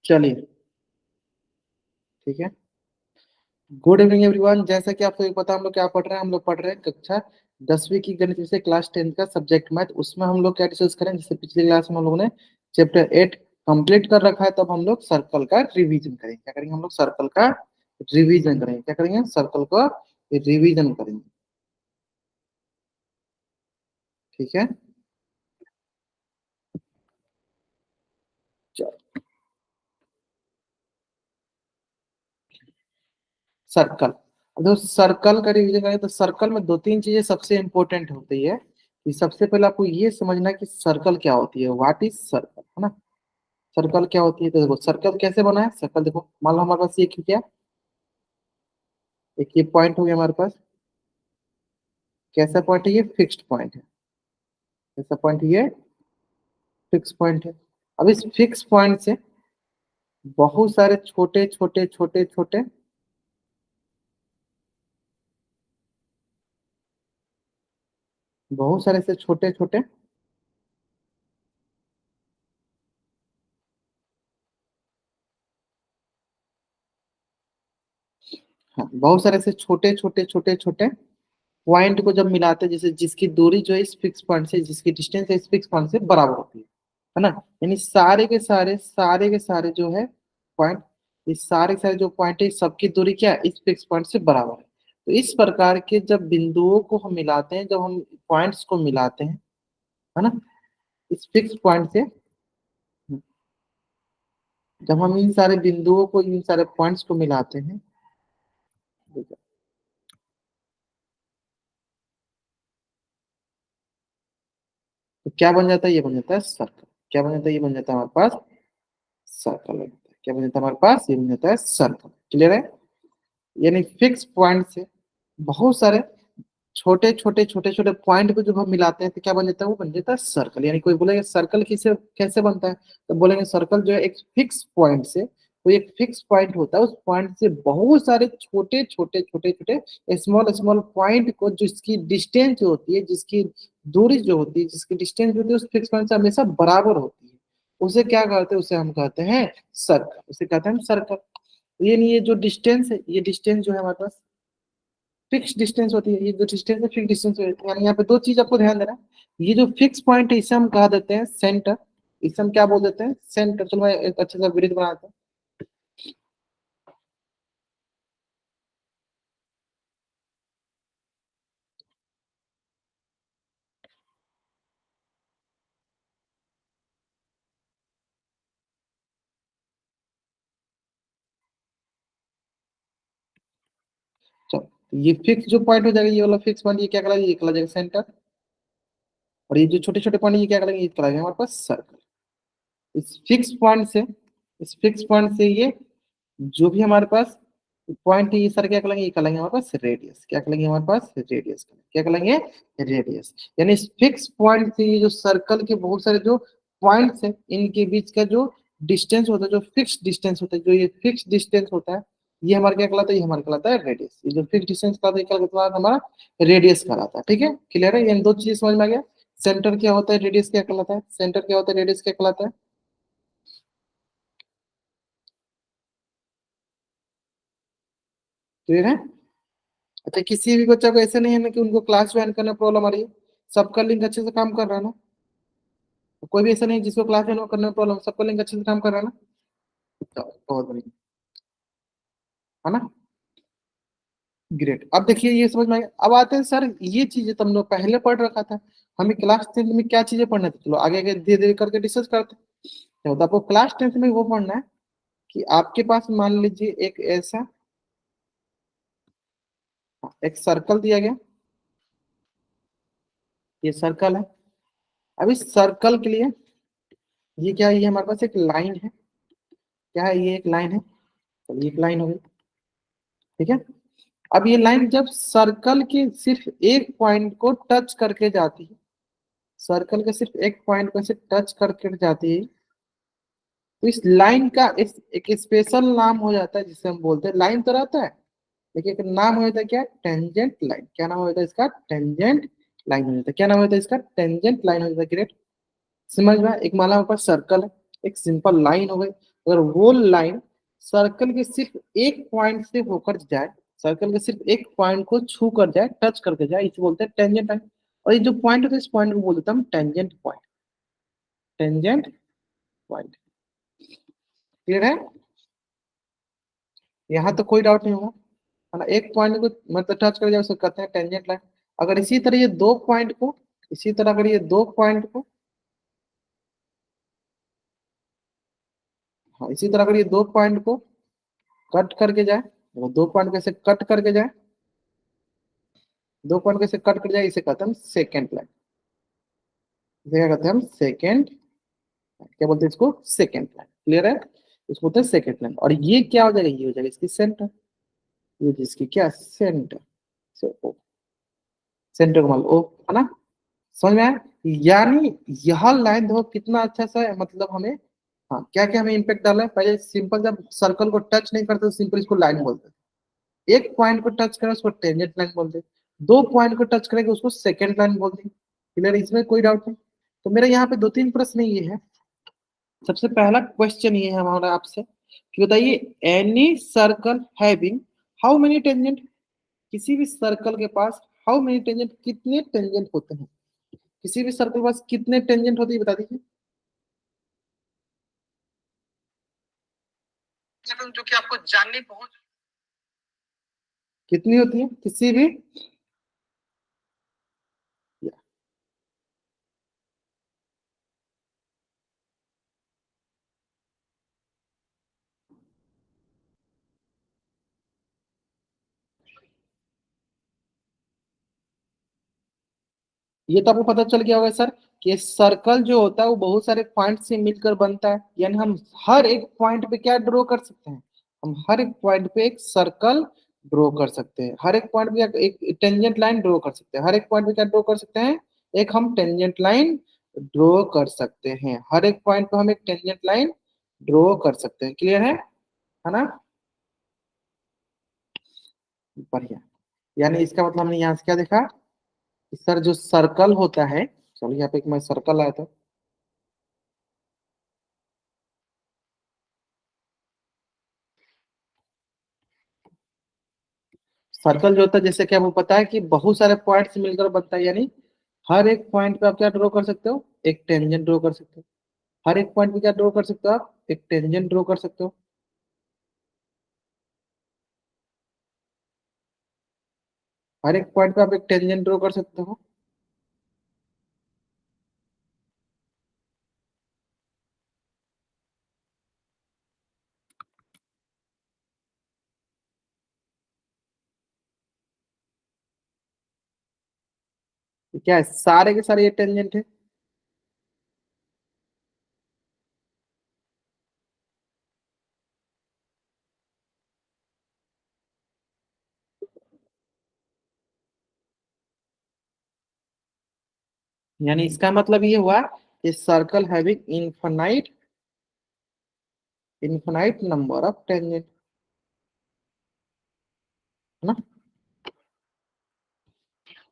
चलिए, ठीक है। Good evening everyone. जैसा कि आपको एक पता, हम लोग क्या पढ़ रहे हैं, हम लोग पढ़ रहे हैं कक्षा 10वीं की गणित विषय क्लास 10 का सब्जेक्ट मैथ। उसमें हम लोग क्या डिस्कस करें, जैसे पिछली क्लास में हम लोगों ने चैप्टर 8 कंप्लीट कर रखा है, तब हम लोग सर्कल का रिवीजन करेंगे। क्या करेंगे हम लोग? सर्कल का रिवीजन करेंगे। क्या करेंगे? सर्कल का रिवीजन करेंगे। ठीक है। सर्कल, तो सर्कल का रिवीजन करें तो सर्कल में दो तीन चीजें सबसे इंपॉर्टेंट होती है। कि सबसे पहले आपको ये समझना कि सर्कल क्या होती है, व्हाट इज सर्कल, है ना। सर्कल क्या होती है, तो देखो सर्कल कैसे बना है। सर्कल देखो, मान लो हमारे पास ये क्या, एक ये पॉइंट हो गया हमारे पास। कैसा पॉइंट है ये? फिक्स्ड पॉइंट है। कैसा पॉइंट है ये? फिक्स पॉइंट है। अब इस फिक्स पॉइंट से बहुत सारे छोटे छोटे छोटे छोटे, बहुत सारे से छोटे छोटे, हाँ, बहुत सारे से छोटे छोटे छोटे छोटे पॉइंट को जब मिलाते हैं, जैसे जिसकी दूरी जो है इस फिक्स पॉइंट से, जिसकी डिस्टेंस है इस फिक्स पॉइंट से बराबर होती है ना। यानी सारे के सारे जो है पॉइंट, इस सारे के सारे जो पॉइंट है सबकी दूरी क्या है? इस फिक्स पॉइंट से बराबर है। तो इस प्रकार के जब बिंदुओं को हम मिलाते हैं, जब हम पॉइंट्स को मिलाते हैं, है ना, इस फिक्स पॉइंट से, जब हम इन सारे बिंदुओं को, इन सारे पॉइंट्स को मिलाते हैं, तो क्या बन जाता है? ये बन जाता है सर्कल। क्या बन जाता है? ये बन जाता है हमारे पास सर्कल बन जाता है। क्या बन जाता है हमारे पास? ये बन जाता है सर्कल। क्लियर है। यानी फिक्स पॉइंट से बहुत सारे छोटे छोटे छोटे छोटे पॉइंट को जब हम मिलाते हैं तो क्या बन जाता है? वो बन जाता है सर्कल। यानी कोई बोलेगा सर्कल किसे कैसे बनता है, तो बोलेंगे सर्कल जो है एक फिक्स पॉइंट से, वो एक फिक्स पॉइंट होता है, उस पॉइंट से बहुत सारे छोटे छोटे छोटे छोटे स्मॉल स्मॉल पॉइंट को, जिसकी डिस्टेंस जो होती है, जिसकी दूरी जो होती है, जिसकी डिस्टेंस होती है उस फिक्स पॉइंट से हमेशा बराबर होती है, उसे क्या कहते हैं? उसे हम कहते हैं सर्कल। उसे कहते हैं हम सर्कल। ये नहीं, ये जो डिस्टेंस है, ये डिस्टेंस जो है हमारे पास फिक्स डिस्टेंस होती है। ये जो डिस्टेंस है फिक्स डिस्टेंस होती है। यानी यहाँ पे दो चीज आपको ध्यान देना है। ये जो फिक्स पॉइंट है इसे हम कहा देते हैं सेंटर। इसे हम क्या बोल देते हैं? सेंटर। चलो मैं एक अच्छे सा ब्रिज बनाता हूँ। चलो, ये फिक्स जो पॉइंट हो जाएगा, ये वाला फिक्स पॉइंट, ये क्या कहलाएगा? ये कहलाएगा सेंटर। और ये जो छोटे छोटे पॉइंट ये क्या कहलाएंगे? ये कहलाएंगे हमारे पास सर्कल। इस फिक्स पॉइंट से, इस फिक्स पॉइंट से ये जो भी हमारे पास पॉइंट है, ये सर क्या कहलाएंगे? ये कहलाएंगे हमारे पास रेडियस। क्या कहलाएंगे हमारे पास? रेडियस। क्या कहलाएंगे? रेडियस। यानी इस फिक्स पॉइंट से ये जो सर्कल के बहुत सारे जो पॉइंट्स है, इनके बीच का जो डिस्टेंस होता है, जो फिक्स डिस्टेंस होता है, जो ये फिक्स डिस्टेंस होता है, ये हमारा क्या कहलाता है? ये हमारा कहलाता है रेडियस। ये जो फिक्स डिस्टेंस कहलाता है, क्या कहलाता है? हमारा रेडियस कहलाता है। ठीक है, क्लियर है। ये दो चीज समझ में आ गया। सेंटर क्या होता है, रेडियस क्या कहलाता है? सेंटर क्या होता है, रेडियस क्या कहलाता है? क्लियर है। अच्छा, किसी भी बच्चा को ऐसे नहीं है ना कि उनको क्लास ज्वाइन करने में प्रॉब्लम आ रही है। सबका लिंक अच्छे से काम कर रहा है ना। कोई भी ऐसा नहीं है जिसको क्लास ज्वाइन करने में प्रॉब्लम, सबका लिंक अच्छे से काम कर रहा है ना। तो बहुत बढ़िया, है ना। ग्रेट। अब देखिए ये समझ में आ गया। अब आते हैं सर, ये चीजें तुम लोग पहले पढ़ रखा था, हमें क्लास 10 में क्या चीजें पढ़ना थी। चलो आगे आगे धीरे धीरे करके डिस्कस करते हैं। तो आपको क्लास 10 में वो पढ़ना है कि आपके पास मान लीजिए एक ऐसा एक सर्कल दिया गया। ये सर्कल है। अब इस सर्कल के लिए ये क्या है? ये हमारे पास एक लाइन है। क्या है? ये एक लाइन है। चलिए एक लाइन हो गई। ठीक है। अब ये लाइन जब सर्कल के सिर्फ एक पॉइंट को टच करके जाती है, सर्कल के सिर्फ एक पॉइंट को ऐसे टच करके जाती है, तो इस लाइन का इस एक स्पेशल नाम हो जाता है, जिसे हम बोलते हैं, लाइन तो रहता है लेकिन एक नाम हो जाता है, क्या? Tangent line. क्या नाम हो जाता है इसका? टेंजेंट लाइन हो जाता है। क्या नाम होता है इसका? टेंजेंट लाइन हो जाता है। ग्रेट। समझ में? एक माला हमारे पास सर्कल है, एक सिंपल लाइन हो गई। अगर वो लाइन सर्कल के सिर्फ एक पॉइंट से होकर जाए, सर्कल के सिर्फ एक पॉइंट को छू कर जाए, टच करके जाए, इसे बोलते हैं टेंजेंट लाइन। और ये जो पॉइंट होता है इस पॉइंट को बोल देता हम tangent point, tangent point. Clear है? यहाँ तो कोई डाउट नहीं होगा, है ना। एक पॉइंट को मतलब टच कर जाए उसे कहते हैं टेंजेंट लाइन। अगर इसी तरह ये दो पॉइंट को, इसी तरह अगर ये दो पॉइंट को, हाँ इसी तरह अगर ये दो पॉइंट को कट करके जाए, वो दो पॉइंट को ऐसे कट करके जाए, दो पॉइंट को ऐसे कट कर जाए, इसे कहते हैं सेकेंड लाइन। इसे क्या कहते हैं हम? सेकेंड। क्या बोलते हैं इसको? Second line. क्लियर है? इसको बोलते हैं सेकेंड लाइन। और ये क्या हो जाएगा? ये हो जाएगा इसकी सेंटर, ये इसकी क्या? सेंटर। सेंटर को मान लो O, है ना। समझ में आया? यानी यह लाइन देखो कितना अच्छा सा है, मतलब हमें, हाँ क्या क्या हमें इम्पेक्ट डाला है। पहले सिंपल जब सर्कल को टच नहीं करते तो सिंपल इसको लाइन बोलते हैं। एक पॉइंट को टच करें उसको टेंजेंट लाइन बोलते हैं, दो पॉइंट को टच करेंगे उसको सेकेंड लाइन बोलते हैं। क्लियर? इसमें कोई डाउट नहीं। तो मेरे यहाँ पे दो तीन प्रश्न ये है। सबसे पहला क्वेश्चन ये है हमारा आपसे कि बताइए, any circle having how many tangent, किसी भी सर्कल के पास हाउ मेनी टेंजेंट, कितने टेंजेंट होते हैं? किसी भी सर्कल के पास कितने टेंजेंट होते हैं बता दीजिए। जो कि आपको जाननी बहुत, कितनी होती है किसी भी, ये तो आपको पता चल गया होगा सर कि सर्कल जो होता है वो बहुत सारे पॉइंट से मिलकर बनता है। यानी हम हर एक पॉइंट पे क्या ड्रॉ कर सकते हैं? हम हर एक पॉइंट पे एक सर्कल ड्रॉ कर सकते हैं, हर एक पॉइंट पे एक टेंजेंट लाइन ड्रॉ कर सकते हैं, हर एक पॉइंट पे क्या ड्रॉ कर सकते हैं? एक हम टेंजेंट लाइन ड्रॉ कर सकते हैं, हर एक पॉइंट पे हम एक टेंजेंट लाइन ड्रॉ कर सकते हैं। क्लियर है ना? बढ़िया। यानी इसका मतलब हमने यहाँ से क्या देखा कि सर जो सर्कल होता है, चलो यहाँ पे एक मैं सर्कल आया था। सर्कल जो होता है जैसे कि आपको पता है कि बहुत सारे पॉइंट से मिलकर बनता है, यानी हर एक पॉइंट पे आप क्या ड्रॉ कर सकते हो? एक टेंजेंट ड्रॉ कर सकते हो। हर एक पॉइंट पे क्या ड्रॉ कर सकते हो आप? एक टेंजेंट ड्रॉ कर सकते हो। हर एक पॉइंट पे आप एक टेंजेंट ड्रॉ कर सकते हो। तो क्या है? सारे के सारे ये टेंजेंट है। यानी इसका मतलब ये हुआ कि circle having infinite, infinite number of tangent, है ना।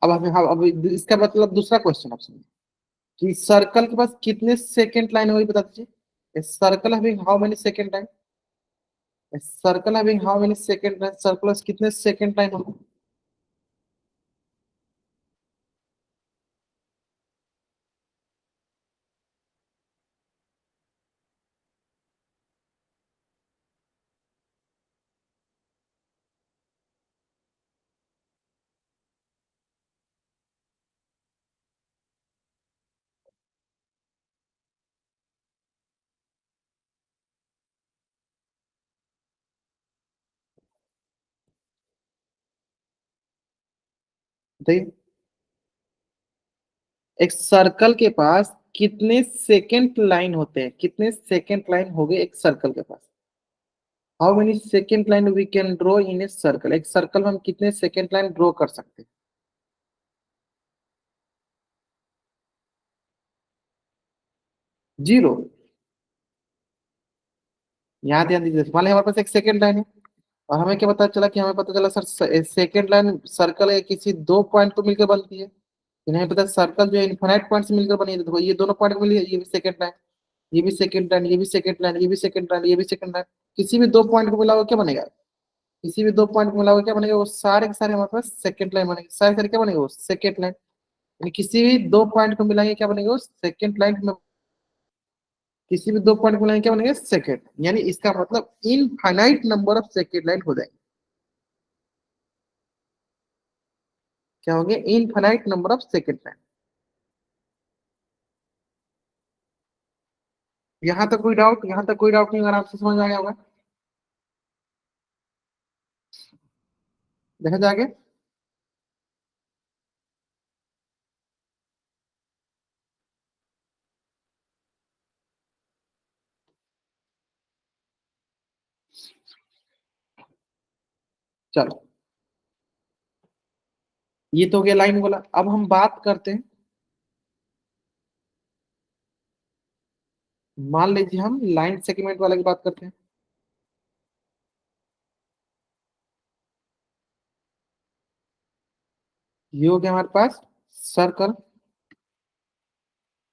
अब इसका मतलब दूसरा क्वेश्चन आप सुनिए कि सर्कल के पास कितने सेकेंड लाइन होगी बता दीजिए। Circle having how many second line, circle having how many second line, circle कितने सेकेंड लाइन होगा? बताइए, एक सर्कल के पास कितने सेकेंड लाइन होते हैं? कितने सेकेंड लाइन हो गए एक सर्कल के पास? How many second line we can draw in a circle, एक सर्कल में हम कितने सेकेंड लाइन ड्रॉ कर सकते हैं? जीरो। यहाँ ध्यान दीजिए, मान लीजिए हमारे पास एक सेकेंड लाइन है और हमें क्या पता चला कि हमें पता चला सर सेकेंड लाइन सर्कल है किसी दो पॉइंट को मिलकर बनती है। इन्हें पता सर्कल जो है इनफाइनाइट पॉइंट से मिलकर बनी है, तो देखो ये दोनों पॉइंट मिली है, ये भी सेकेंड लाइन। ये भी सेकंड लाइन, ये भी सेकंड लाइन, ये भी सेकंड लाइन, ये भी सेकंड लाइन। किसी भी दो पॉइंट को मिलाओ क्या बनेगा? किसी भी दो पॉइंट को मिलाओ क्या बनेगा? वो सारे के सारे हमारे पास सेकंड लाइन बनेगा, सारे सारे क्या बनेगा? वो सेकंड लाइन। यानी किसी भी दो पॉइंट को मिलाएंगे क्या बनेगा? वो सेकंड लाइन में। किसी भी दो पॉइंट को मिलाएंगे क्या बनेगा? सेकंड। यानी इसका मतलब infinite number of second line हो जाएंगे। क्या हो गया? Infinite number of second line. यहाँ तक कोई डाउट? यहाँ तक कोई डाउट नहीं, अगर आपसे समझ आ गया होगा। देखा जाके। चलो, ये तो हो गया लाइन वाला। अब हम बात करते हैं, मान लीजिए हम लाइन सेगमेंट वाले की बात करते हैं। ये हो गया हमारे पास सर्कल,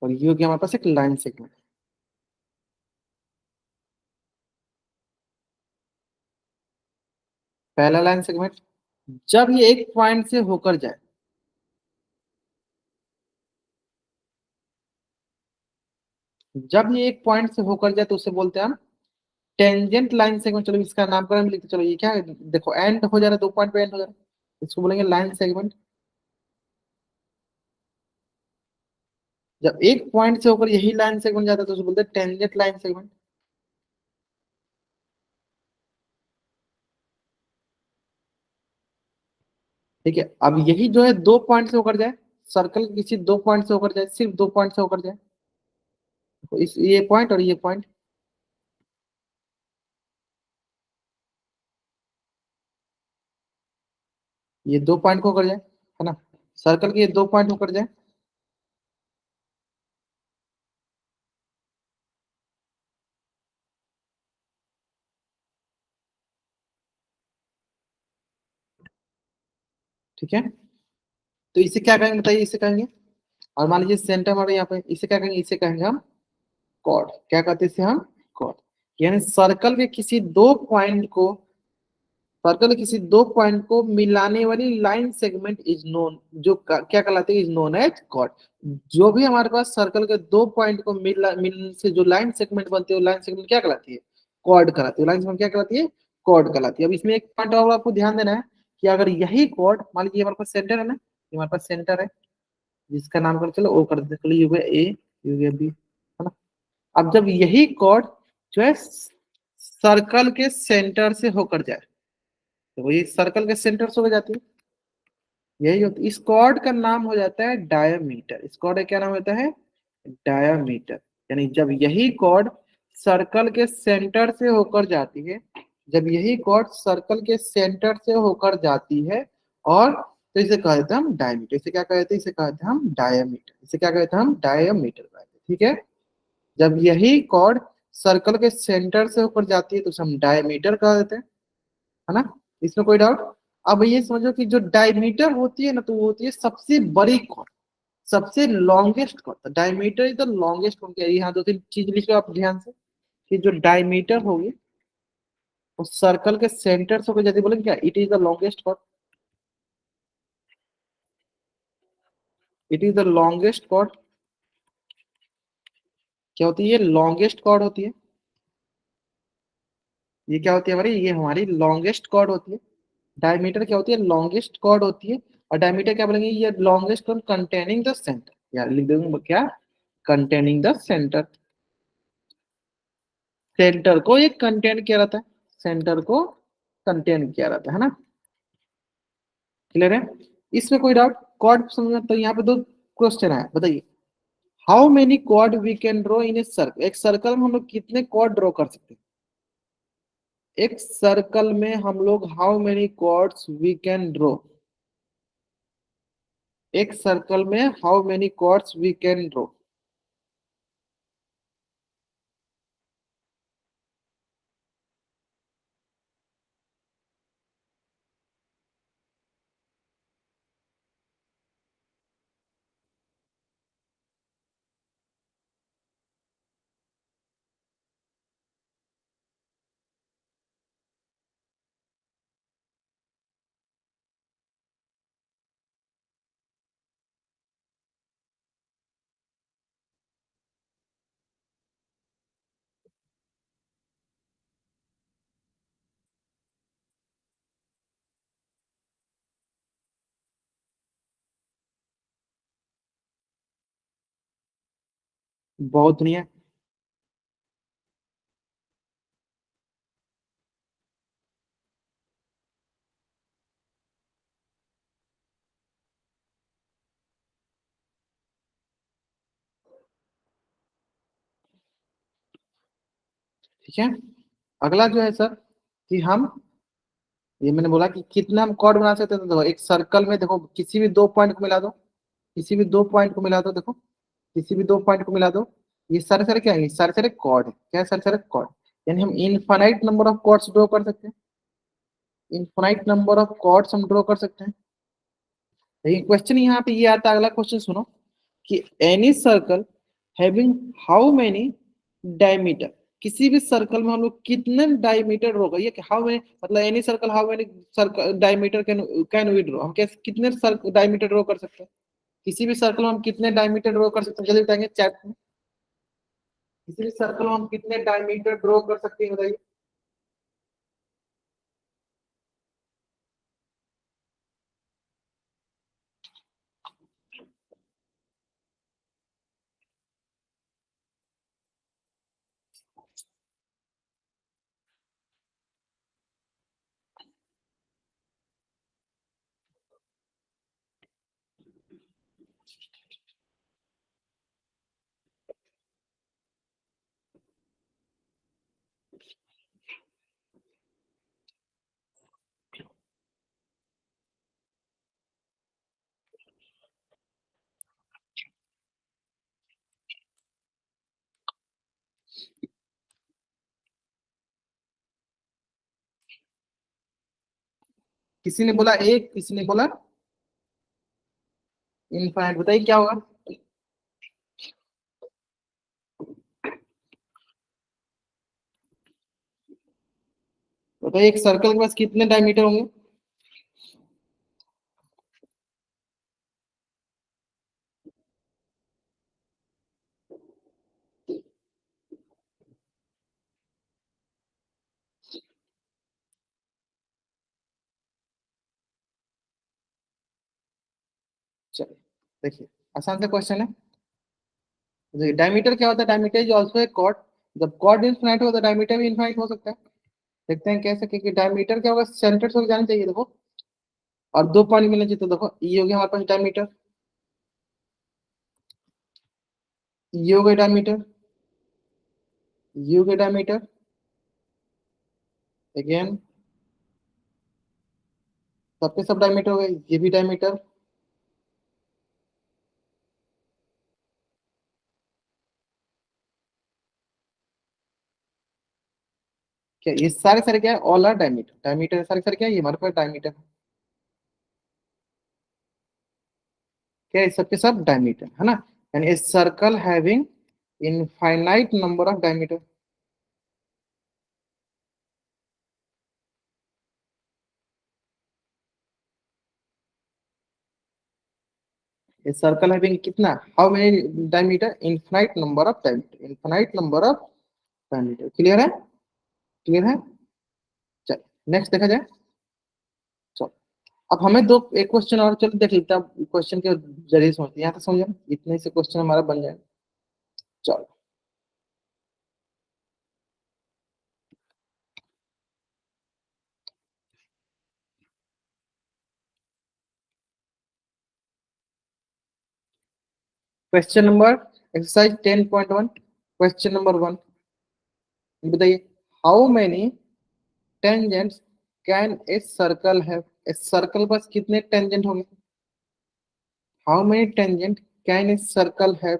और ये हो गया हमारे पास एक लाइन सेगमेंट। पहला लाइन सेगमेंट, जब ये एक पॉइंट से होकर जाए, जब ये एक पॉइंट से होकर जाए तो उसे बोलते हैं हम टेंजेंट लाइन सेगमेंट। चलो इसका नामकरण भी लिखते, चलो ये क्या है? देखो एंड हो जा रहा है, दो पॉइंट पे एंड हो जा रहा है, इसको बोलेंगे लाइन सेगमेंट। जब एक पॉइंट से होकर यही लाइन सेगमेंट जाता है तो उसे बोलते हैं टेंजेंट लाइन सेगमेंट। ठीक है, अब यही जो है दो पॉइंट से होकर जाए, सर्कल किसी दो पॉइंट से होकर जाए, सिर्फ दो पॉइंट से होकर जाए, तो इस ये पॉइंट और ये पॉइंट, ये दो पॉइंट को होकर जाए, है ना? सर्कल के ये दो पॉइंट होकर जाए। ठीक है, तो इसे क्या कहेंगे बताइए? इसे कहेंगे, और मान लीजिए सेंटर हमारे यहाँ पे, इसे क्या कहेंगे? इसे कहेंगे हम कॉर्ड। क्या कहते हैं इसे हम? कॉर्ड। यानी सर्कल के किसी दो पॉइंट को, सर्कल के किसी दो पॉइंट को मिलाने वाली लाइन सेगमेंट इज नोन, जो क्या कहलाती है? Is known as chord. जो भी हमारे पास सर्कल के दो पॉइंट को मिलने से जो लाइन सेगमेंट बनती है, वो लाइन सेगमेंट क्या कहलाती है? कॉर्ड कहलाती है। लाइन सेगमेंट क्या कहलाती है? कॉर्ड कहलाती है। अब इसमें एक पॉइंट और आपको ध्यान देना है कि अगर यही कॉर्ड, मान लीजिए हमारे पास सेंटर है ना, ये हमारे पास सेंटर है, जिसका नाम कर चलो ओ कर देते, चलो ये हो गया ए, ये हो गया बी, है ना? अब जब यही कॉर्ड जो है सर्कल के सेंटर से होकर जाए, तो वही सर्कल के सेंटर से हो जाती है, यही होती, इस कॉर्ड का नाम हो जाता है डायमीटर। इस कॉर्ड का क्या नाम होता है? डायमीटर। यानी जब यही कॉर्ड सर्कल के सेंटर से होकर जाती है, जब यही कॉर्ड सर्कल के सेंटर से होकर जाती है, और तो इसे कह देते हैं हम डायमीटर। इसे क्या कहते हैं? इसे कहते हैं हम डायमीटर। इसे क्या कहते हैं? हम डायमीटर कहते हैं। ठीक है, जब यही कॉर्ड सर्कल के सेंटर से होकर जाती है तो उसे हम डायमीटर कह देते हैं, है ना? इसमें कोई डाउट? अब ये समझो कि जो डायमीटर होती है ना, तो वो होती है सबसे बड़ी कॉर्ड, सबसे longest chord. Diameter is the longest chord. यहाँ दो तीन चीज लिख लो आप ध्यान से, कि जो डायमीटर होगी वो सर्कल के सेंटर से होकर जाती है, बोलेंगे क्या? It is the longest chord. It is the longest chord. क्या होती है? ये लॉन्गेस्ट कॉर्ड होती है। ये क्या होती है हमारी? ये हमारी लॉन्गेस्ट कॉर्ड होती है। डायमीटर क्या होती है? लॉन्गेस्ट कॉर्ड होती है। और डायमीटर क्या बोलेंगे? ये longest chord containing the centre, यार लिख दूंगा क्या? Containing the centre. सेंटर को ये कंटेन किया रहता है, सेंटर को कंटेन किया रहता है ना? क्लियर है? इसमें कोई डाउट? कॉर्ड समझ में? तो यहाँ पे दो क्वेश्चन है, बताइए। How many chord we can draw in a circle? एक सर्कल में हम लोग कितने कॉर्ड ड्रॉ कर सकते हैं? एक सर्कल में हम लोग how many chords we can draw? एक सर्कल में how many chords we can draw? बहुत दुनिया। ठीक है। अगला जो है सर कि हम, ये मैंने बोला कि कितना हम कॉर्ड बना सकते हैं, तो देखो एक सर्कल में देखो किसी भी दो पॉइंट को मिला दो, किसी भी दो पॉइंट को मिला दो, देखो किसी भी दो पॉइंट को मिला दो, ये सारे सारे क्या है, ये सारे सारे कॉर्ड है, क्या है, सारे सारे कॉर्ड। यानी हम infinite number of chords draw कर सकते हैं, इनफाइनाइट नंबर ऑफ कॉर्ड्स हम ड्रॉ कर सकते हैं। लेकिन क्वेश्चन यहाँ पे ये आता है, अगला क्वेश्चन सुनो कि any circle having how many diameter, किसी भी सर्कल में हम लोग कितने डायमीटर ड्रॉ करिए, हाउ मेनी मतलब any circle how many circle diameter can can we draw, हम कैसे कितने सर्कल डायमीटर ड्रॉ कर सकते हैं, किसी भी सर्कल में हम कितने डायमीटर ड्रॉ कर सकते हैं, जल्दी बताएंगे चैट में। किसी भी सर्कल में हम कितने डायमीटर ड्रॉ कर सकते हैं बताइए। किसी ने बोला एक, किसी ने बोला इनफाइनाइट, बताइए क्या होगा। बताइए एक सर्कल के पास कितने डायमीटर होंगे। चलिए देखिए, आसान सा क्वेश्चन है। डायमीटर क्या होता है, diameter is also a chord, जब कॉर्ड इनफाइनाइट हो तो डायमीटर भी इनफाइनाइट हो सकता है। देखते हैं कैसे, क्योंकि डायमीटर क्या होगा, सेंटर से जाना चाहिए देखो, और दो पॉइंट मिलने चाहिए, तो देखो ये हो गया हमारे पास डायमीटर, ये हो गया डायमीटर, ये हो गया डायमीटर, अगेन सबके सब डायमीटर हो गए, ये भी डायमीटर। क्या ये सारे सारे क्या है, ऑल आर डायमीटर, डायमीटर सारे सारे क्या है, ये हमारे पास डायमीटर, क्या है, सबके सब डायमीटर है ना। यानी a circle having infinite number of diameter, a circle having कितना, how many diameter, infinite number of diameter, infinite number of diameter. Clear है, क्लियर है। चल नेक्स्ट देखा जाए। चलो अब हमें दो एक क्वेश्चन और, चलो देख लेते हैं क्वेश्चन के जरिए समझते हैं, यहाँ तक समझे ना? इतने से क्वेश्चन हमारा बन जाए। चलो question number, exercise 10.1, question number one, बताइए how many tangents can a circle have, a circle बस कितने टेंजेंट होंगे, how many tangent can a circle have.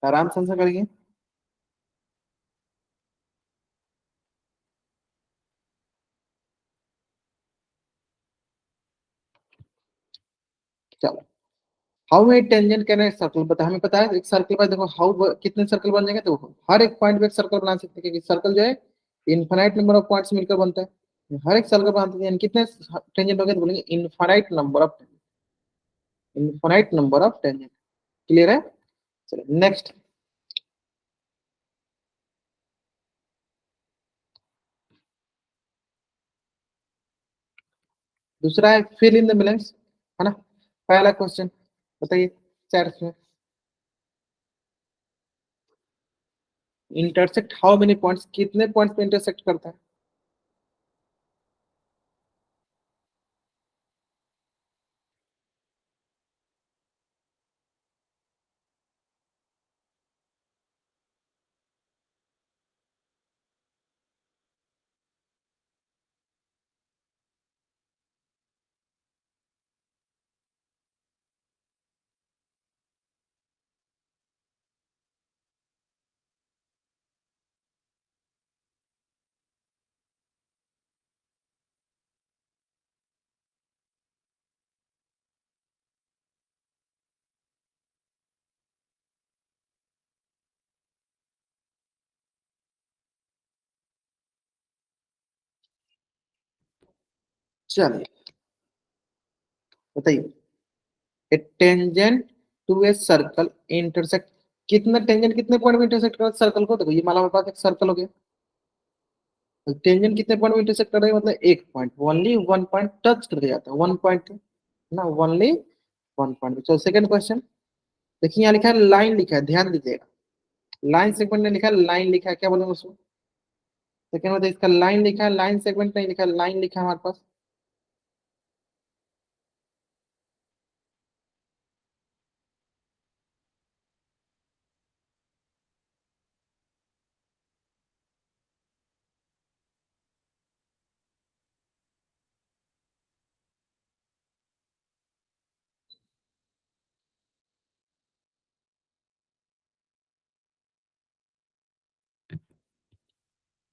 आराम से आंसर करिए। चलो, how many tangent can a circle, बता हमें पता है एक सर्कल पर देखो हाउ कितने सर्कल बन जाएंगे, तो हर एक पॉइंट पे एक सर्कल बना सकते हैं, क्योंकि सर्कल जो है इनफाइनाइट नंबर ऑफ पॉइंट्स मिलकर बनता है। हर एक सर्कल बनाते हैं, कितने टेंजेंट हो गए, तो बोलेंगे infinite number of, infinite number of tangent. Clear है? चलिए नेक्स्ट। दूसरा है फिल इन द ब्लैंक्स, है ना। पहला क्वेश्चन बताइए चैट में, इंटरसेक्ट हाउ मेनी पॉइंट्स, कितने पॉइंट्स पे इंटरसेक्ट करता है। चलिए बताइए, a tangent to a circle intersect, कितना टेंजेंट कितने पॉइंट में इंटरसेक्ट कर सर्कल को, देखो ये मान लो हमारे पास एक सर्कल हो गया, टेंजेंट कितने पॉइंट में इंटरसेक्ट कर रहे हैं, मतलब एक point, only one point touch कर जाता है, वन पॉइंट ना, ओनली वन पॉइंट। चलो सेकंड क्वेश्चन, देखिए यहाँ लिखा है लाइन, लिखा है ध्यान दीजिएगा, लाइन सेगमेंट ने लिखा है, लाइन लिखा है, क्या बोलेंगे उसको। सेकंड में इसका लाइन लिखा है, लाइन सेगमेंट नहीं लिखा है, लाइन लिखा है हमारे पास।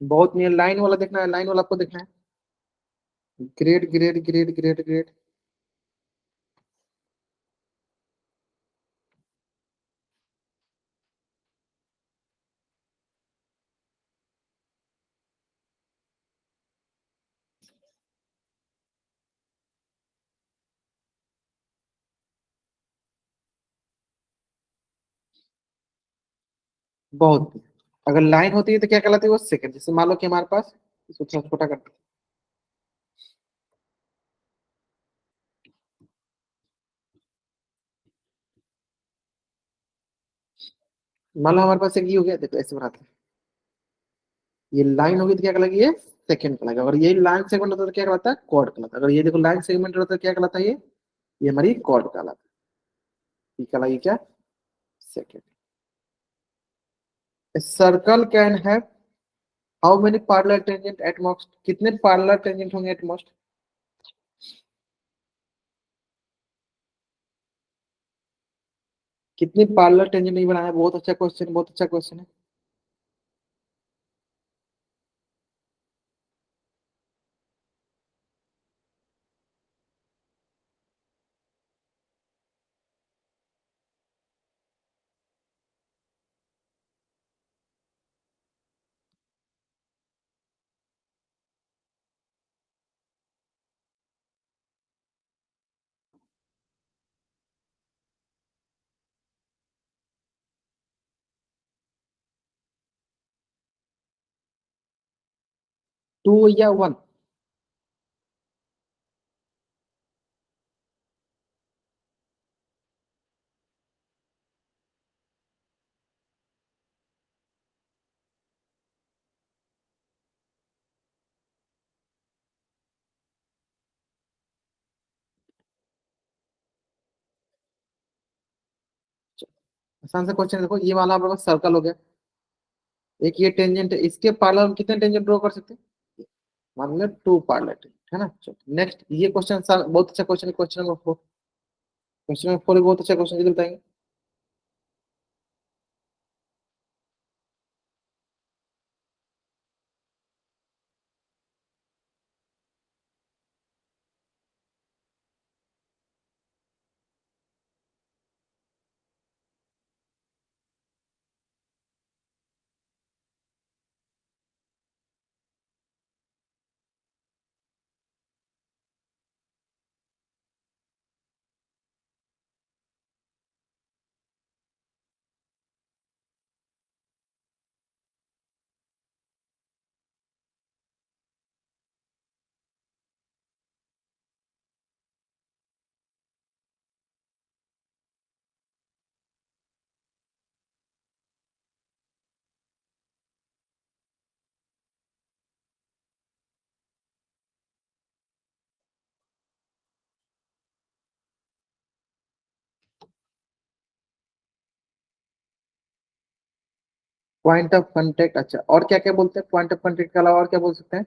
बहुत नहीं, लाइन वाला देखना है, लाइन वाला आपको देखना है। Grade grade grade grade grade, बहुत। अगर लाइन होती है तो क्या कहलाती है वो, सेकंड। जैसे मान लो कि हमारे पास, इसको थोड़ा छोटा करते हैं। मान लो हमारे पास एक ये हो गया, देखो ऐसे बनाते हैं, ये लाइन होगी तो क्या कहलाएगी, ये सेकंड कहलाएगा। अगर ये लाइन सेगमेंट होता है तो क्या कहलाता है, कॉर्ड कहलाता है। अगर ये देखो लाइन सेगमेंट होता है तो क्या कहलाता है, ये हमारी कॉर्ड कहलाता है। ये कहलाएगी क्या, second. Circle can have how many parallel tangent at most, कितने पैरेलल टेंजेंट होंगे एट मोस्ट। कितनी पैरेलल टेंजेंट नहीं बनाया, बहुत अच्छा क्वेश्चन, बहुत अच्छा क्वेश्चन है। टू या वन, आसान सा क्वेश्चन देखो, ये वाला हमारे पास सर्कल हो गया, एक ये टेंजेंट है, इसके पैरेलल हम कितने टेंजेंट ड्रॉ कर सकते हैं, मतलब टू पैरेलल टेंजेंट, है ना। चलो नेक्स्ट, ये क्वेश्चन बहुत अच्छा क्वेश्चन है, क्वेश्चन नंबर 4। क्वेश्चन नंबर 4 बहुत अच्छा क्वेश्चन, जल्दी बताएंगे। पॉइंट ऑफ कांटेक्ट, अच्छा और क्या क्या बोलते हैं पॉइंट ऑफ कांटेक्ट के अलावा, और क्या बोल सकते हैं?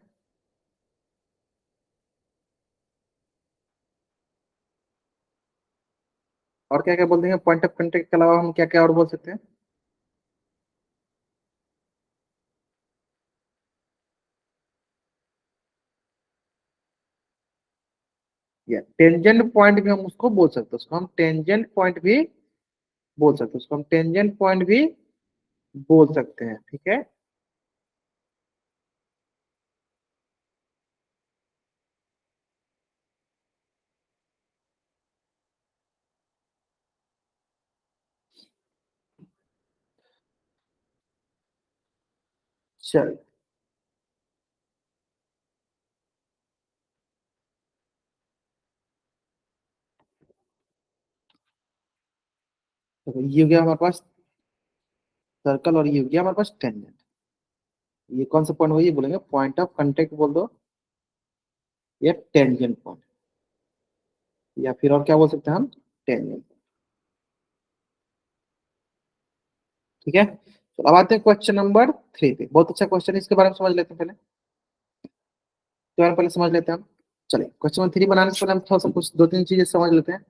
और क्या क्या बोल देंगे पॉइंट ऑफ कांटेक्ट के अलावा, हम क्या क्या और बोल सकते हैं? या टेंजेंट पॉइंट भी हम उसको बोल सकते हैं, उसको हम टेंजेंट पॉइंट भी बोल सकते हैं, उसको हम टेंजेंट पॉइंट भी बोल सकते हैं, ठीक है। चल, तो ये हो गया हमारे पास सर्कल, और ये हो गया हमारे पास टेंजेंट। ये कौन सा पॉइंट हुआ, ये बोलेंगे पॉइंट ऑफ कांटेक्ट बोल दो, या टेंजेंट पॉइंट, या फिर और क्या बोल सकते हैं हम? टेंजेंट, ठीक है। तो अब आते हैं क्वेश्चन नंबर 3 पे। बहुत अच्छा क्वेश्चन है, इसके बारे में समझ लेते हैं पहले, इसके बारे में पहले समझ लेते हैं हम। चलिए, क्वेश्चन नंबर 3 बनाने से पहले हम थोड़ा सा कुछ दो तीन चीजें समझ लेते हैं।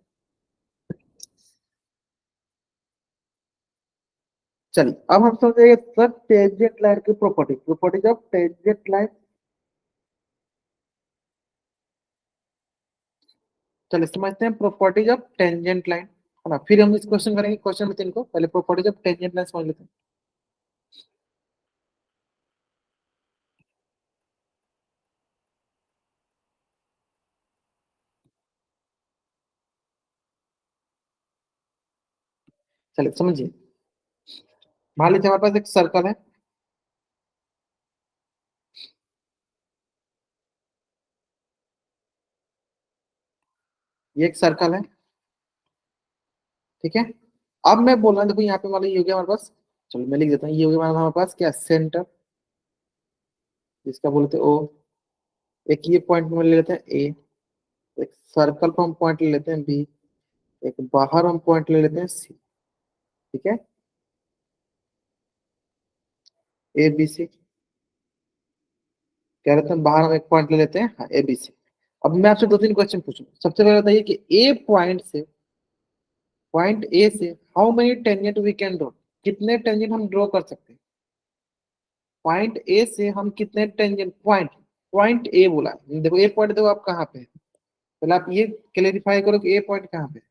चलिए, अब हम समझेंगे सर टेंजेंट लाइन की property, properties of tangent line. चलिए समझते हैं प्रॉपर्टीज ऑफ टेंजेंट लाइन, है ना। फिर हम इस क्वेश्चन करेंगे, क्वेश्चन नंबर 3 को। पहले प्रॉपर्टीज ऑफ टेंजेंट लाइन समझ लेते हैं। चलिए समझिए, मान लीजिए हमारे पास एक सर्कल है, ये एक सर्कल है, ठीक है। अब मैं बोल रहा हूँ, देखो यहाँ पे मान लो ये हो गया हमारे पास, चलो मैं लिख देता हूँ, ये हो गया हमारे पास क्या, सेंटर, जिसका बोलते हैं ओ। एक ये पॉइंट में ले लेते हैं ए, एक सर्कल पर हम पॉइंट ले लेते हैं बी, एक बाहर हम पॉइंट ले लेते हैं सी, ठीक है, ए बी सी। कह रहे थे हम बाहर हम एक पॉइंट ले लेते हैं, हाँ ए बी सी। अब मैं आपसे दो तीन क्वेश्चन पूछूं। सबसे पहले बताइए कि ए पॉइंट से, पॉइंट ए से how many tangent we can draw, कितने टेंजेंट हम ड्रॉ कर सकते हैं? पॉइंट ए से हम कितने टेंजेंट, पॉइंट, पॉइंट ए बोला है। देखो ए पॉइंट, देखो आप कहाँ पे है, पहले आप ये क्लेरिफाई करो कि ए पॉइंट कहाँ पे है।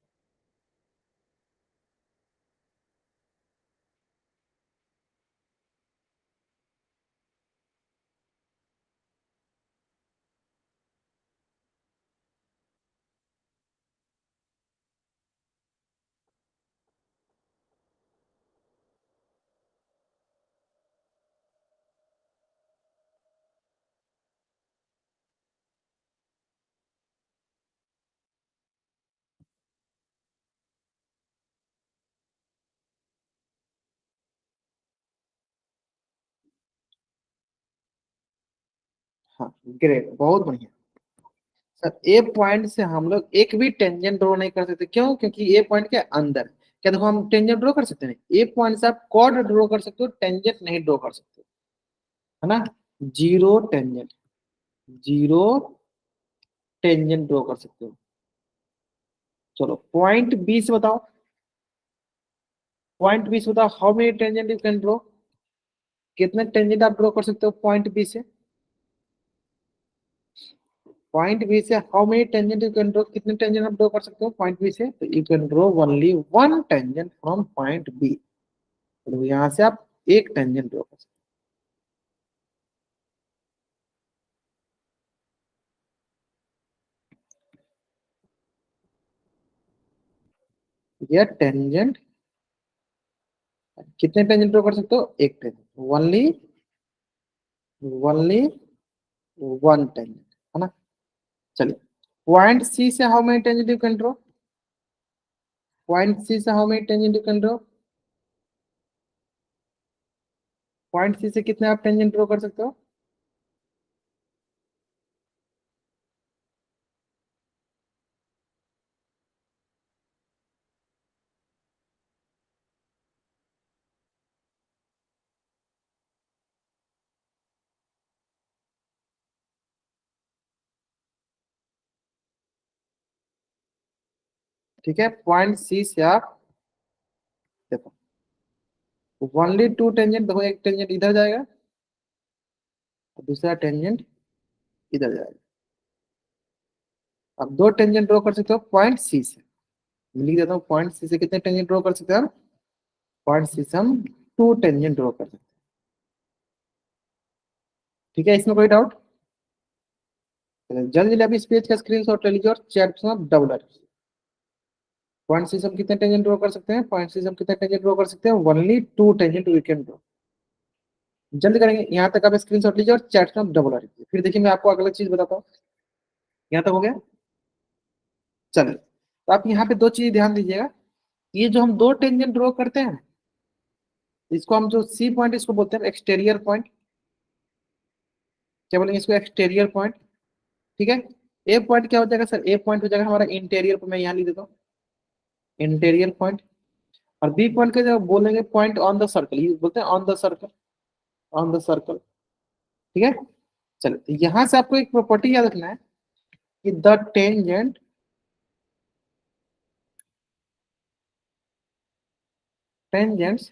हाँ, ग्रेट, बहुत बढ़िया। सर ए पॉइंट से हम लोग एक भी टेंजेंट ड्रॉ नहीं कर सकते, क्यों? क्योंकि ए पॉइंट के अंदर, क्या देखो हम टेंजेंट ड्रॉ कर सकते हैं? ए पॉइंट से आप कॉर्ड ड्रॉ कर सकते हो, टेंजेंट नहीं ड्रॉ कर सकते, है ना। Zero tangent, zero tangent draw कर सकते हो। चलो पॉइंट बी से बताओ, पॉइंट बी से बताओ how many tangent you can draw, कितने टेंजेंट आप ड्रॉ कर सकते हो पॉइंट बी से? पॉइंट बी से how many tangent you can draw, कितने टेंजेंट आप ड्रॉ कर सकते हो पॉइंट बी से? तो you can draw only one tangent from point B. तो यहाँ से आप एक टेंजेंट ड्रॉ कर सकते हो। यह टेंजेंट, कितने टेंजेंट ड्रॉ कर सकते हो? एक tangent, only, only one tangent, है ना। चलिए, पॉइंट सी से how many tangent you can draw, point C से how many tangent you can draw, point C से कितने आप टेंजेंट ड्रॉ कर सकते हो? ठीक है, पॉइंट सी से आप देखो ओनली टू टेंजेंट, देखो एक टेंजेंट इधर जाएगा और दूसरा टेंजेंट इधर जाएगा। अब दो टेंजेंट ड्रॉ कर सकते हो पॉइंट सी से, लिख देता हूँ पॉइंट सी से कितने टेंजेंट ड्रॉ कर सकते हैं हम, पॉइंट सी से हम टू टेंजेंट ड्रॉ कर सकते हैं। ठीक है, इसमें कोई डाउट? जल्दी जल्दी आप इस पेज का स्क्रीनशॉट ले लीजिए और चैट में डबल आर पॉइंट सी से हम कितने टेंजेंट ड्रॉ कर सकते हैं, पॉइंट सी से हम कितने टेंजेंट ड्रॉ कर सकते हैं, only two tangent we can draw. जल्दी करेंगे, यहाँ तक आप स्क्रीनशॉट लीजिए और चैट में डबल आर फिर देखिए मैं आपको अगला चीज बताता हूँ। यहाँ तक हो गया? चलिए, तो आप यहाँ पे दो चीज ध्यान दीजिएगा। ये जो हम दो टेंजेंट ड्रॉ करते हैं, इसको हम जो सी पॉइंट इसको बोलते हैं एक्सटेरियर पॉइंट। क्या बोलेंगे इसको? Exterior point. ठीक है, ए पॉइंट क्या हो जाएगा सर? ए पॉइंट हो जाएगा हमारा इंटीरियर, मैं यहाँ लिख देता हूँ इंटीरियर पॉइंट। और बी पॉइंट का जब बोलेंगे पॉइंट ऑन द सर्कल, ये बोलते हैं on the circle, on the circle. ठीक है, चलो तो यहाँ से आपको एक प्रॉपर्टी याद रखना है कि the tangent tangents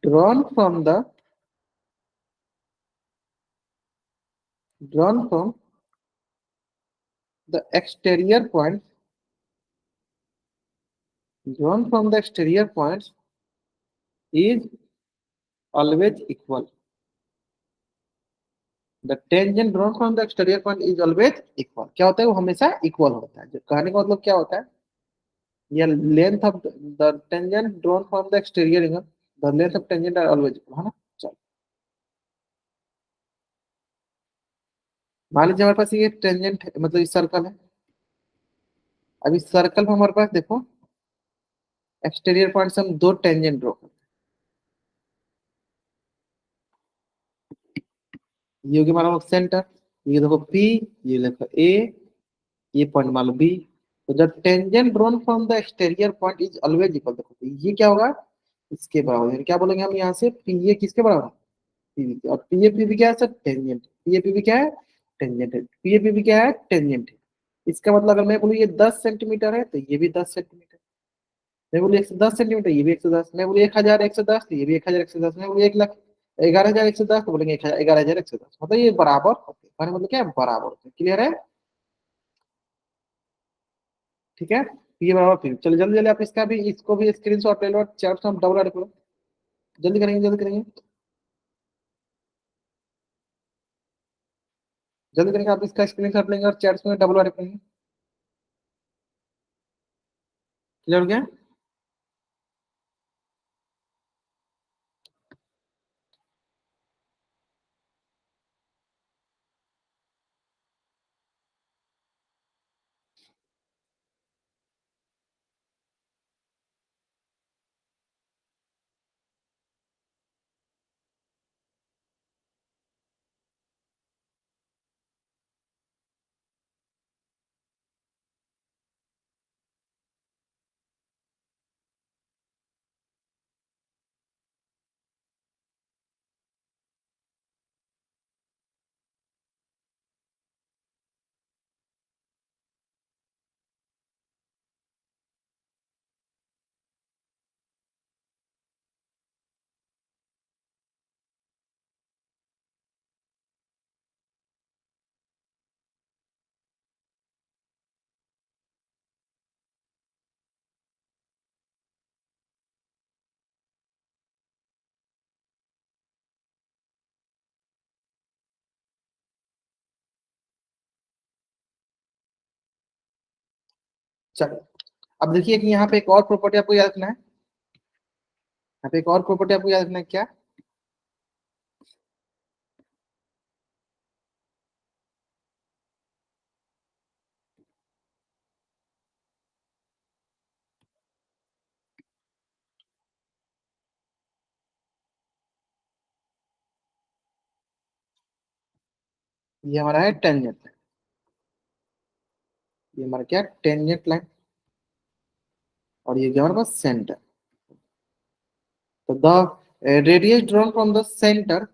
drawn from the drawn from the exterior points drawn from the exterior points is always equal. The tangent drawn from the exterior point is always equal. क्या होता है? वो हमेशा इक्वल होता है। जो कहने का मतलब क्या होता है, ये length of the tangent drawn from the exterior angle, the length of tangent are always equal, है ना? चलो, मान लीजिए हमारे पास ये टेंजेंट मतलब इस सर्कल है। अब इस सर्कल में हमारे पास देखो एक्सटीरियर पॉइंट से हम दो टेंजेंट ड्रॉ करते हैं। ये होगी हमारा सेंटर, ये देखो पी, ये देखो ए, ये पॉइंट मान लो बी। तो जब tangent drawn from the exterior point is always equal, देखो तो ये क्या होगा? इसके बराबर, यानी क्या बोलेंगे हम यहाँ से? पी ए किसके बराबर है? पीवी के। और पी ए पीवी क्या है sir? Tangent. P A PV क्या है? टेंजेंट है। पी ए पीवी क्या है? टेंजेंट है। इसका मतलब अगर मैं बोलूँ ये 10 सेंटीमीटर है तो ये भी 10 सेंटीमीटर, मैं बोलूँ 110 सेंटीमीटर, ये भी 110, मैं बोलूँ 1110 तो ये भी 1110, मैं बोलूँ 1 लाख 11,110 तो बोलेंगे 11,110, मतलब ये बराबर होते हैं। मतलब क्या है? बराबर होते हैं। क्लियर है? ठीक है, ये बराबर फिर चलो जल्दी जल्दी आप इसका भी, इसको भी स्क्रीनशॉट ले लो, चैट में हम डबल रख लो। जल्दी करेंगे, जल्दी करेंगे, जल्दी करेंगे। आप इसका स्क्रीनशॉट लेंगे और चैट में डबल रखेंगे। क्लियर हो गया? चलो, अब देखिए कि यहाँ पे एक और प्रॉपर्टी आपको याद रखना है। यहाँ पे एक और प्रॉपर्टी आपको याद रखना है, क्या? ये हमारा है टेंजेंट, ये हमारा क्या? Tangent line. और ये क्या हमारे पास? सेंटर। तो the radius drawn from the centre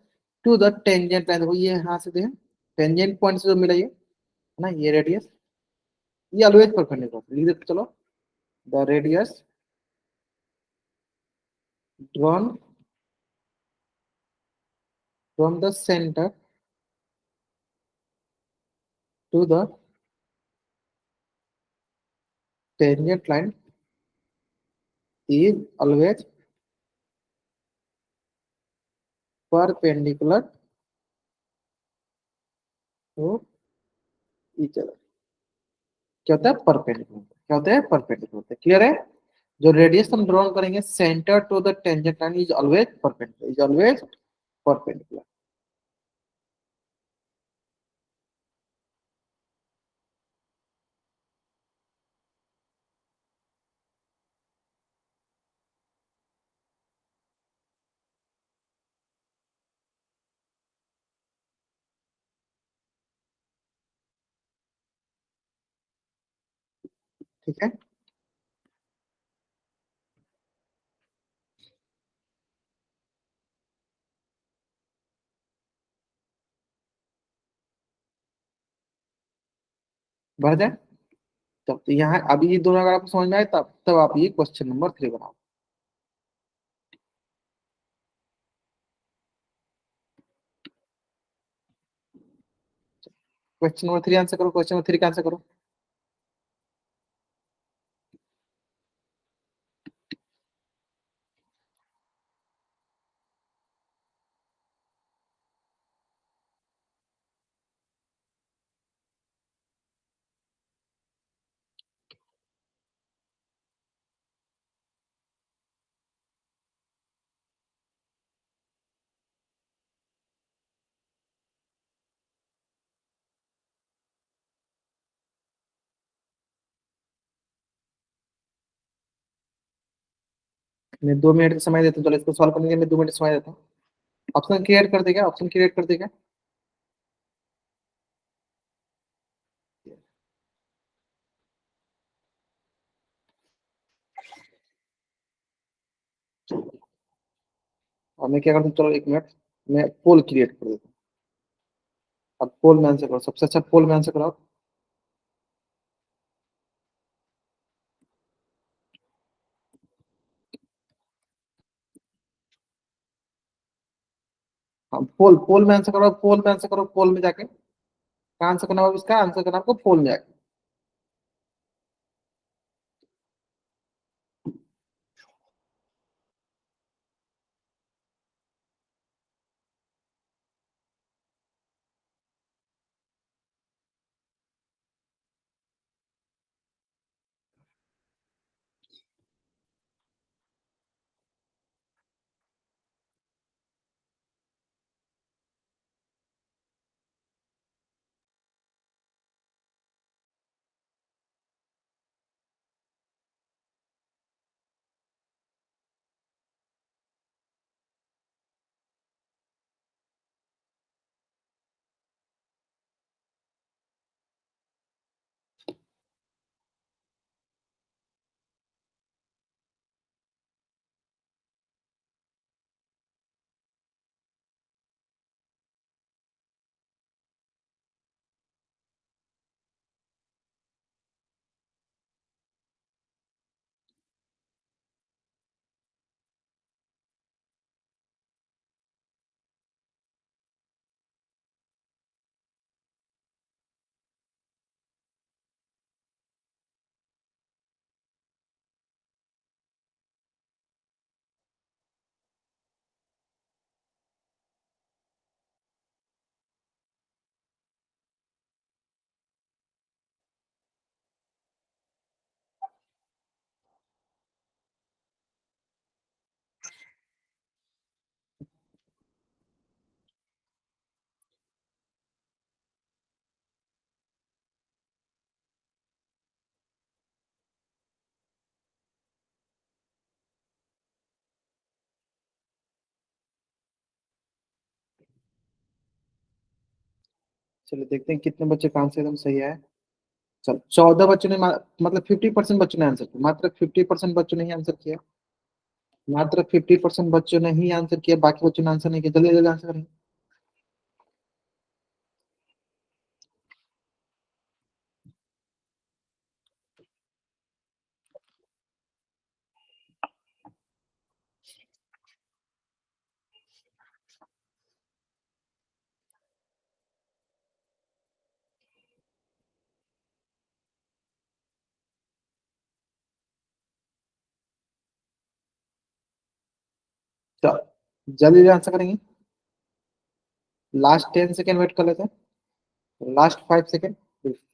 to the tangent line, देखो ये यहाँ से देखें टेंजेंट पॉइंट से जो मिला ये है ना, ये रेडियस। ये ऑलवेज परपेंडिकुलर लिख देते चलो। The radius drawn from the centre to the tangent line is always perpendicular to each other। क्या होता है परपेंडिकुलर, क्या होता है परपेंडिकुलर, क्लियर है। जो रेडियस हम ड्रॉ करेंगे centre to the tangent line is always perpendicular, is always perpendicular. ठीक है, बढ़ जाए। तब तो यहाँ अभी ये दोनों अगर आपको समझ में आए तब तब आप ये क्वेश्चन नंबर 3 बनाओ। क्वेश्चन नंबर 3 आंसर करो, क्वेश्चन नंबर 3 का आंसर करो। मैं 2 मिनट का समय देता हूँ, चलो इसको सॉल्व करने के लिए मैं 2 मिनट समय देता हूँ। ऑप्शन क्रिएट कर देगा, ऑप्शन क्रिएट कर देगा। और मैं क्या करता हूँ, चलो 1 मिनट, मैं पोल क्रिएट कर देता हूँ। अब पोल में आंसर करो, सबसे अच्छा पोल में आंसर करो। हाँ पोल, पोल में आंसर करो, पोल में आंसर करो, पोल में जाके कहाँ आंसर करना होगा, इसका आंसर करना आपको पोल में जाके। चलो देखते हैं कितने बच्चे का आंसर एकदम सही है। चलो 14 बच्चों ने मतलब 50% बच्चों ने आंसर किया, मात्र 50% बच्चों ने ही आंसर किया, मात्र 50% बच्चों ने ही आंसर किया, बाकी बच्चों ने आंसर नहीं किया। जल्दी जल्दी आंसर करेंगे। तो जल्दी आंसर करेंगे। लास्ट 10 सेकेंड वेट कर लेते हैं, last 5 second.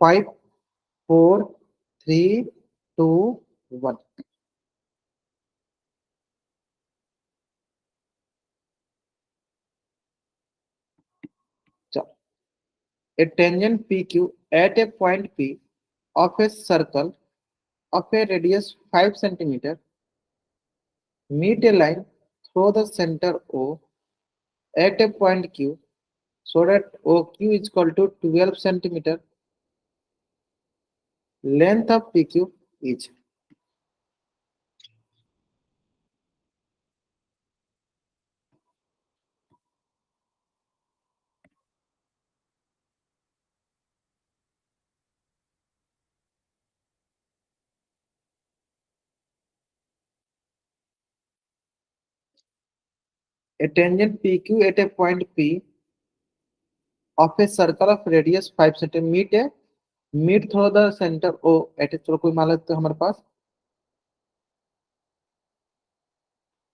5, 4, 3, 2, 1। A tangent PQ at a point P of a circle of a radius 5 centimeter meet a line through the center O at a point Q so that OQ is equal to 12 centimeter. Length of PQ is. A tangent PQ at a point P of a circle of radius 5 centimeter meet through the center O at a, चलो कोई मान लेते हैं हमारे पास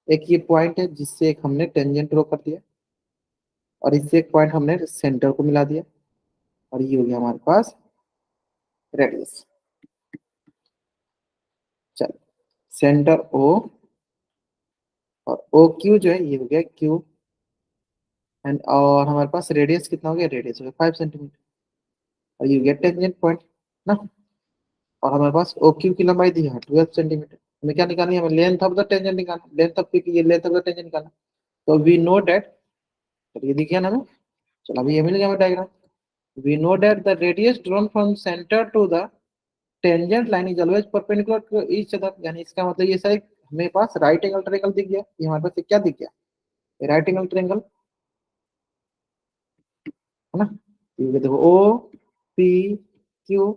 एक ये point है जिससे एक हमने टेंजेंट ड्रॉ कर दिया और इससे एक पॉइंट हमने सेंटर को मिला दिया और ये हो गया हमारे पास रेडियस। चलो सेंटर ओ और ओ क्यू जो है ये हो गया क्यू एंड और हमारे पास रेडियस कितना हो गया, रेडियस हो गया 5 सेंटीमीटर और ये हो गया टेंजेंट पॉइंट ना। और हमारे पास ओ क्यू की लंबाई दी है 12 सेंटीमीटर। हमें क्या निकालनी है, हमें लेंथ ऑफ द टेंजेंट निकालना, लेंथ ऑफ क्यू की ये लेंथ ऑफ द टेंजेंट निकालना। तो वी नो डेट, ये दिख गया ना हमें। चलो अभी ये मिल गया हमें diagram. We know that the radius drawn from centre to the tangent line is always perpendicular to each other, यानी इसका मतलब ये सर हमें पास राइट एंगल ट्रायंगल दिख गया। ये हमारे पास क्या दिख गया, राइट एंगल ट्रायंगल है ना। ये देखो ओ पी क्यू,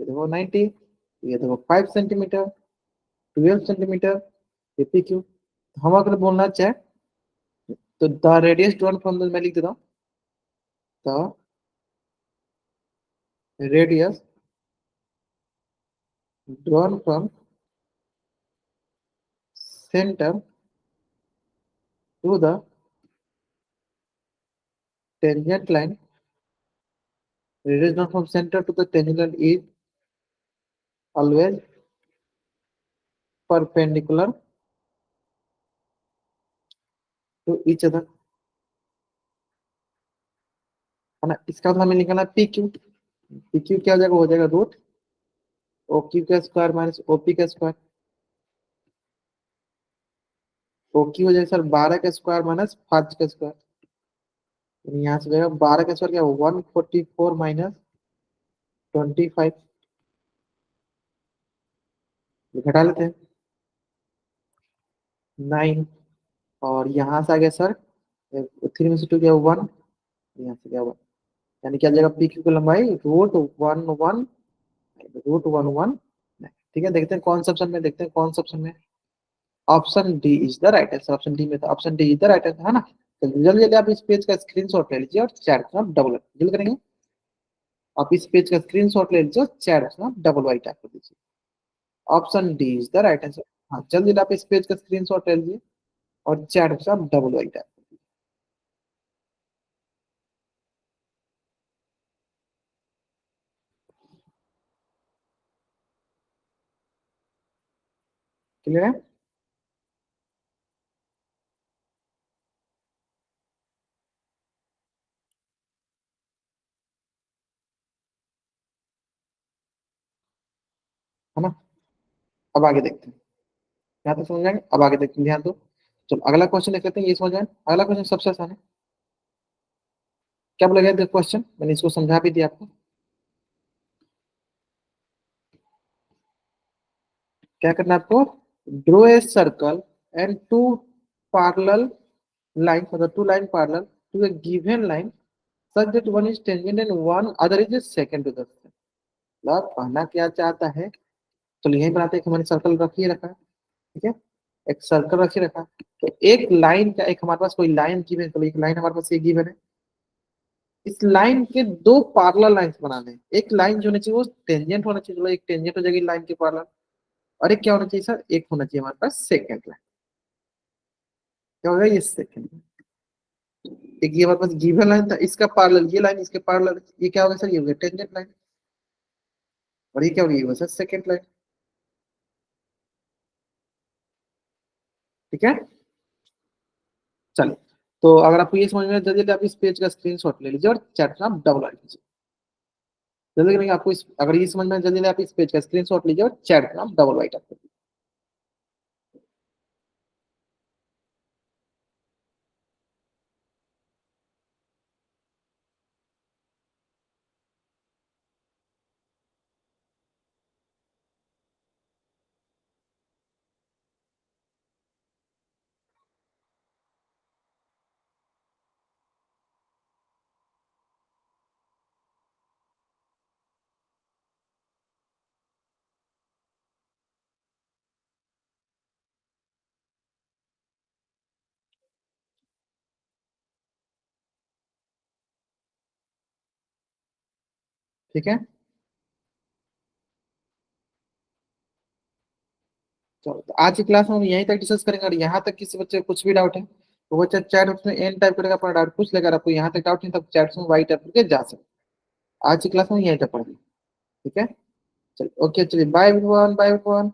ये देखो 90, ये देखो 5 सेंटीमीटर, 12 सेंटीमीटर, ये पी क्यू। हम अगर बोलना चाहे तो the radius drawn from the, मैं लिख देता हूँ the radius drawn from centre to the tangent line, radius drawn from centre to the tangent line is always perpendicular to each other, है ना। इसका मतलब हमें निकालना पी क्यू। पी क्यू क्या हो जाएगा, हो जाएगा रूट ओ क्यू का स्क्वायर माइनस ओ पी का स्क्वायर। ओ क्यू हो जाएगा सर 12 का स्क्वायर माइनस 5 का स्क्वायर। यहाँ से जाएगा 12 का स्क्वायर क्या, 144 माइनस 25, घटा लेते हैं 9। और यहाँ से आ गया सर 3 में से 2 गया 1, यहाँ से गया 1, यानी क्या आ जाएगा पी क्यू की लंबाई रूट 1 1। ठीक है, देखते हैं कौन सा ऑप्शन में, देखते हैं कौन सा ऑप्शन में। Option D is the right answer, option D में था, option D is the right answer, है ना। तो जल्दी जल्दी आप इस पेज का स्क्रीनशॉट ले लीजिए और चैट में आप डबल जल्द करेंगे। आप इस पेज का स्क्रीनशॉट ले लीजिए और चैट में आप डबल वाइट टाइप कर दीजिए। Option D is the right answer. हाँ जल्दी आप इस पेज का स्क्रीनशॉट ले लीजिए और चैट में आप डबल वाइट टाइप कर दीजिए। क्लियर है। है ना। अब आगे देखते हैं, यहाँ तक समझ जाएंगे, अब आगे देखते हैं, ध्यान दो। चलो अगला क्वेश्चन देख लेते हैं, ये समझ आए। अगला क्वेश्चन सबसे आसान है। क्या बोला गया क्वेश्चन, मैंने इसको समझा भी दिया आपको। क्या करना है आपको, draw a circle and two parallel line, मतलब two line parallel to a given line such that one is tangent and one other is a secant to the same। मतलब कहना क्या चाहता है, चलो यही बनाते हैं कि मैंने सर्कल रखिए रखा है, ठीक है, एक सर्कल रखिए रखा है। तो एक लाइन का, एक हमारे पास कोई लाइन गिवन, चलो एक लाइन हमारे पास ये गिवन है। इस लाइन के दो पैरेलल लाइंस बनाने हैं। एक लाइन जो होनी चाहिए वो टेंजेंट होना चाहिए, चलो एक टेंजेंट हो जाएगी लाइन के पैरेलल। और एक क्या होना चाहिए सर, एक होना चाहिए हमारे पास सेकंड लाइन। क्या होगा ये सेकंड। एक ये हमारे पास गिवन लाइन था, इसका पैरेलल ये लाइन इसके पैरेलल, ये क्या होगा सर, ये होगा टेंजेंट लाइन। और ये क्या होगा, ये होगा सर सेकंड लाइन। ठीक है, चलिए। तो अगर आपको ये समझ में जल्दी जल्दी आप इस पेज का स्क्रीनशॉट ले लीजिए और चैट में आप डबल कीजिए। जल्दी करेंगे आपको इस, अगर ये समझ में जल्दी जल्दी आप इस पेज का स्क्रीनशॉट लीजिए और चैट में आप डबल राइट आप करिए। ठीक है, चलो तो आज की क्लास में हम यहीं तक डिस्कस करेंगे। और यहाँ तक किसी बच्चे को कुछ भी डाउट है तो वो चैट बॉक्स में एन टाइप करके अपना डाउट पूछ लेगा। अगर आपको यहाँ तक डाउट नहीं तब चैट में वाई टाइप करके जा सकते। आज की क्लास में यहीं तक पढ़ेंगे। ठीक है, चलिए ओके, चलिए बाय एवरीवन, बाय एवरीवन।